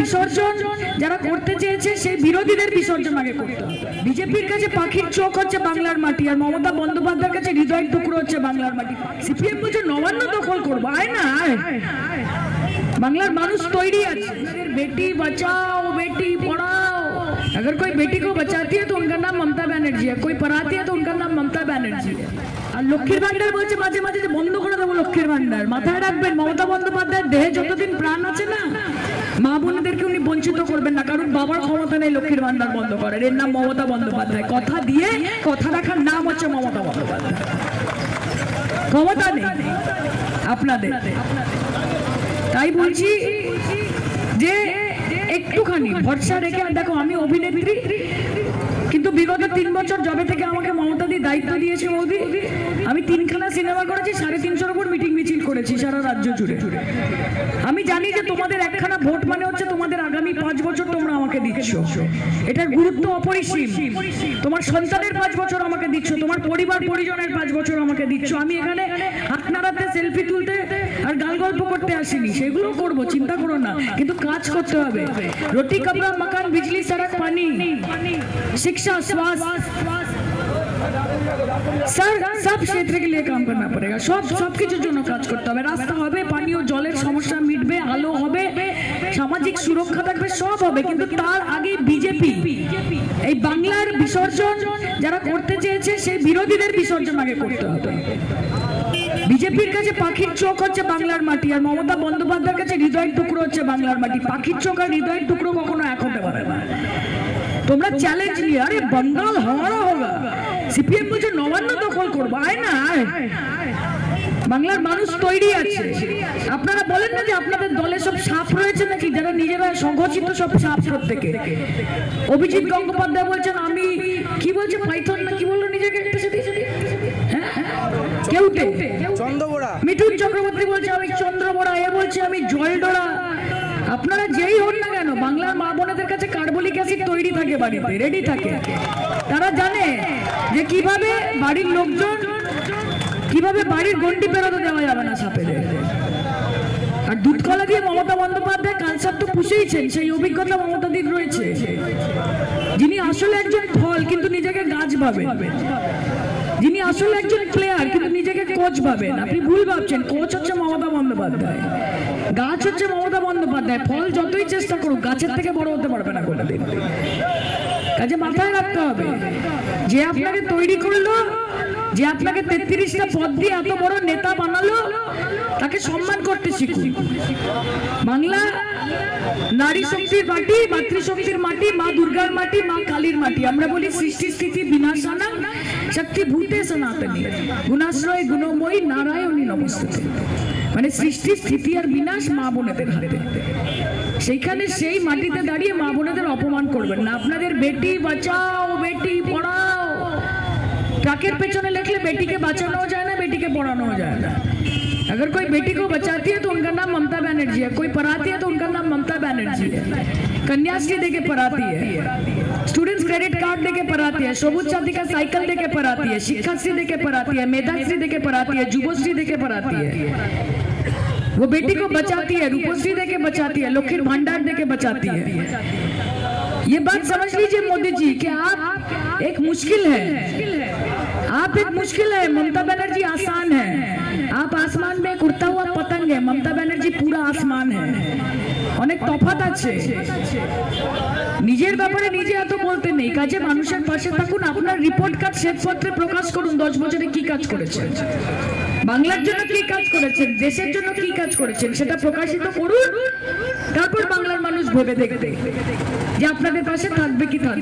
বিসর্জন যারা করতে চেয়েছে সেই বিরোধীদের বিসর্জন আগে করতে হবে। বিজেপির কাছে পাখির চোখ হচ্ছে বাংলার মাটি, আর মমতা বন্দ্যোপাধ্যায়ের কাছে হৃদয়ের টুকরো হচ্ছে বাংলার মাটি। সিপিএম বলছে নবান্ন দখল করবো, আয় না আয়। बांग्लार मानुष तैयारी আছে। बेटी बचाओ बेटी पढ़ाओ, अगर कोई बेटी को बचाती है तो उनका नाम ममता बनर्जी है, कोई पढ़ाती है तो उनका नाम ममता बनर्जी है। আর লক্ষ্মীর ভান্ডার বলছে মাঝে মাঝে যে বন্ধ করে দেবো লক্ষ্মীর ভান্ডার। মাথায় রাখবেন মমতা বন্দ্যোপাধ্যায়ের দেহে যতদিন প্রাণ আছে না, মা বোনদেরকে উনি বঞ্চিত করবেন না, কারণ বাবার ক্ষমতা নেই লক্ষ্মীর ভান্ডার বন্ধ করার। এর নাম মমতা বন্দ্যোপাধ্যায়। কথা দিয়ে কথা রাখার নাম হচ্ছে মমতা বন্দ্যোপাধ্যায়। ক্ষমতা নেই আপনাদের। তাই বলছি যে একটুখানি ভরসা রেখে, দেখো আমি অভিনেত্রী, কিন্তু বিগত 3 বছর জবে থেকে আমাকে মমতা দি দায়িত্ব দিয়েছে মোদি, আমি 3খানা সিনেমা করেছি, 350-এর উপর মিটিং মিছিল করেছি সারা রাজ্য জুড়ে। আমি জানি যে তোমাদের একখানা ভোট মানে হচ্ছে তোমাদের আগামী 5 বছর তোমরা আমাকে দিচ্ছ, এটার গুরুত্ব অপরিসীম। তোমার সন্তানের 5 বছর আমাকে দিচ্ছ, তোমার পরিবার পরিজনের 5 বছর আমাকে দিচ্ছ। আমি এখানে হাত নাড়াতে, সেলফি তুলতে আর গাল গল্প করতে আসিনি, সেগুলো করব, চিন্তা করো না, কিন্তু কাজ করতে হবে। রুটি কপড়া মকান বিজলি সড়ক পানি शिक्षा स्वास्थ्य सब क्षेत्र के लिए काम करना पड़ेगा। सब কিছুর জন্য কাজ করতে হবে। রাস্তা হবে, পানি ও জলের সমস্যা মিটবে, আলো হবে, সামাজিক সুরক্ষা থাকবে, সব হবে। কিন্তু তার আগে বিজেপি এই বাংলার বিসর্জন যারা করতে চেয়েছে সেই বিরোধীদের বিসর্জন আগে করতে হবে। বিজেপির কাছে পাখির চোখ হচ্ছে বাংলার মাটি, আর মমতা বন্দ্যোপাধ্যায়ের কাছে হৃদয়ের টুকরো হচ্ছে বাংলার মাটি। পাখির চোখ আর হৃদয়ের টুকরো কখনো এক হতে পারে না। তোমরা চ্যালেঞ্জ নিয়ে, আরে बंगाल हमारा होगा, সিপিএম বলছে নবান্ন দখল করবো, আয় না আয়। বাংলার মানুষ তৈরি আছে। আপনারা বলেন না যে আপনাদের দলে সব সাপ রয়েছে নাকি, যারা নিজেরা সংগঠিত সব সাপ প্রত্যেকে। অভিজিৎ গঙ্গোপাধ্যায় বলছেন আমি কি বলছে পাইথন না কি বললো নিজেকে একটা সাথে, কেউটে চন্দ্রবোড়া। মিঠুন চক্রবর্তী বলছে আমি চন্দ্রবোড়া, এ বলছে আমি জলডোড়া। আপনারা যেই হন না কেন, বাংলার মা বোনেদের কাছে কার্বলিক অ্যাসিড তৈরি থাকে, বাড়িতে রেডি থাকে। তারা জানে যে কিভাবে বাড়ির লোকজন, কিভাবে বাড়ির গন্ডি পেরোতে দেওয়া যাবে না সাপেদের। আর দুধ কলা দিয়ে মমতা বন্দ্যোপাধ্যায় কালসাপ তো পুষেইছেন, সেই অভিজ্ঞতা মমতাদির রয়েছে। যিনি আসলে একজন ফল কিন্তু নিজেকে গাছ ভাবেন, যিনি আসলে একজন প্লেয়ার কিন্তু নিজেকে কোচ ভাবেন। আপনি ভুল ভাবছেন, কোচ হচ্ছে মমতা বন্দ্যোপাধ্যায়, গাছ হচ্ছে মমতা বন্দ্যোপাধ্যায়। ফল যতই চেষ্টা করুক গাছের থেকে বড় হতে পারবে না কোনোদিন। কাজে মাথায় রাখতে হবে যে আপনাকে তৈরি করলো, যে আপনাকে 33টা পদ দিয়ে এত বড় নেতা বানালো, তাকে সম্মান করতে শিখুন। বাংলা নারী শক্তির মাটি, মাতৃশক্তির মাটি, মা দুর্গার মাটি, মা কালীর মাটি। আমরা বলি সৃষ্টি স্থিতি বিনাশানা শক্তি ভূতে সনাতনী গুণাশ্রয় গুণময়ী নারায়ণী নমস্তুতে। মানে সৃষ্টি স্থিতি আর বিনাশ মা বোনেদের হাতে। সেইখানে সেই মাটিতে দাঁড়িয়ে মা বোনেদের অপমান করবেন না। আপনাদের বেটি বাঁচাও বেটি পড়াও ট্রাকের পেছনে লিখলে बेटी के बचाना हो जाए ना, बेटी के पढ़ाना हो जाए ना। अगर कोई बेटी को बचाती है तो उनका नाम ममता बनर्जी है, कोई पढ़ाती है तो उनका नाम ममता बनर्जी है। कन्याश्री देके पढ़ाती है, स्टूडेंट्स क्रेडिट कार्ड देके पढ़ाती है, सबुज साथी का साइकिल देके पढ़ाती है, शिक्षाश्री देके पढ़ाती है, मेधाश्री देके पढ़ाती है, जुबश्री देके पढ़ाती है। वो बेटी को बचाती है, रूपश्री देके बचाती है, लक्ष्मी भंडार देके बचाती है। ये बात समझ लीजिए मोदी जी कि आप एक मुश्किल है, आप एक मुश्किल है। ममता बनर्जी आसान है। आप आसमान में एक उड़ता हुआ पतंग है, ममता बनर्जी पूरा आसमान है। অনেক তফাৎ আছে। নিজের ব্যাপারে নিজে এত বলতে নেই, কাজে মানুষের পাশে থাকুন। আপনার রিপোর্ট কার্ড শ্বেতপত্রে প্রকাশ করুন 10 বছরে কি কাজ করেছেন, বাংলার জন্য কি কাজ করেছেন, দেশের জন্য কি কাজ করেছেন, সেটা প্রকাশিত করুন। তারপর বাংলার মানুষ ভেবে দেখবে যে আপনাদের পাশে থাকবে কি থাকবে।